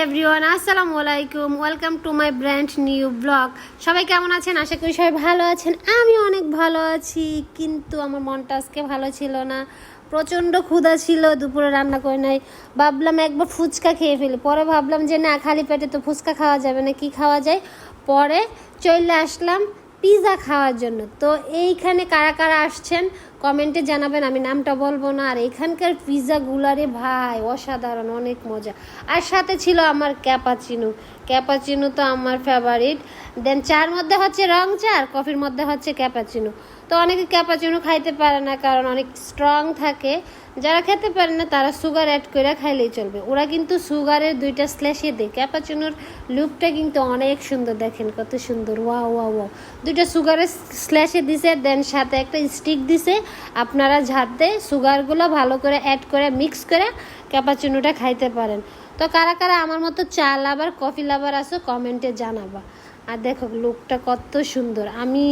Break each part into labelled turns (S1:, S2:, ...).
S1: Everyone, আসসালামু আলাইকুম। Welcome to my brand new blog. সবাই কেমন আছেন? আশা করি সবাই ভালো আছেন। আমি অনেক ভালো আছি, কিন্তু আমার মনটা আজকে ভালো ছিল না। প্রচণ্ড ক্ষুধা ছিল, দুপুরে রান্না করে নাই। ভাবলাম একবার ফুচকা খেয়ে ফেলি, পরে ভাবলাম যে না, খালি পেটে তো ফুচকা খাওয়া যাবে না, কি খাওয়া যায়। পরে চলে আসলাম পিৎজা খাওয়ার জন্য। তো এইখানে কারা কারা আসছেন কমেন্টে জানাবেন, আমি নামটা বলবো না। আর এখানকার পিৎজাগুলারে ভাই অসাধারণ, অনেক মজা। আর সাথে ছিল আমার ক্যাপাচিনো। ক্যাপাচিনো তো আমার ফেভারিট। দেন চার মধ্যে হচ্ছে রং চা, আর কফির মধ্যে হচ্ছে ক্যাপাচিনো। তো অনেকে ক্যাপাচিনো খাইতে পারে না, কারণ অনেক স্ট্রং থাকে। যারা খেতে পারে না তারা সুগার অ্যাড করে খাইলেই চলবে। ওরা কিন্তু সুগারের 2টা স্ল্যাশে দেয়। ক্যাপাচিনোর লুকটা কিন্তু অনেক সুন্দর, দেখেন কত সুন্দর, ওয়া ওয়া ওয়া। 2টা সুগারের স্ল্যাশে দিছে, দেন সাথে একটা স্টিক দিছে। আপনারা ঝাড়তে সুগারগুলো ভালো করে অ্যাড করে মিক্স করে ক্যাপাচিনোটা খাইতে পারেন। তো কারা কারা আমার মতো চা লাভার, কফি লাভার আছো কমেন্টে জানাবা। আর দেখো লুকটা কত সুন্দর। আমি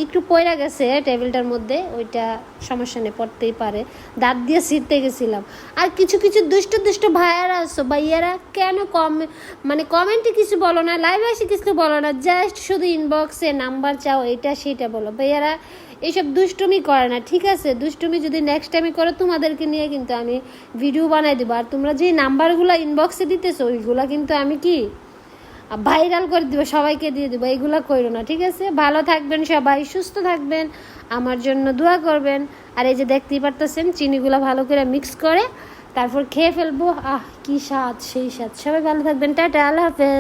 S1: একটু পয়রা গেছে টেবিলটার মধ্যে, ওইটা সমস্যা নেই, পড়তেই পারে। দাঁত দিয়ে ছিঁড়তে গেছিলাম। আর কিছু কিছু দুষ্ট দুষ্ট ভাইয়ারা আছো, ভাইয়ারা কেন কমেন্টে কিছু বলো না, লাইভে এসে কিছু বলো না, জাস্ট শুধু ইনবক্সে নাম্বার চাও, এটা সেটা বলো। ভাইয়ারা এইসব দুষ্টুমি করে না, ঠিক আছে? দুষ্টুমি যদি নেক্সট টাইমে করো, তোমাদেরকে নিয়ে কিন্তু আমি ভিডিও বানাই দেবো। আর তোমরা যে নাম্বারগুলো ইনবক্সে দিতেছো, ওইগুলো কিন্তু আমি কি ভাইরাল করে দিব, সবাইকে দিয়ে দেবো। এইগুলো করো না, ঠিক আছে? ভালো থাকবেন সবাই, সুস্থ থাকবেন, আমার জন্য দোয়া করবেন। আর এই যে দেখতেই পারতেছেন চিনিগুলো ভালো করে মিক্স করে তারপর খেয়ে ফেলবো। কি স্বাদ, সেই স্বাদ। সবাই ভালো থাকবেন, টাটা, আল্লাহ হাফেজ।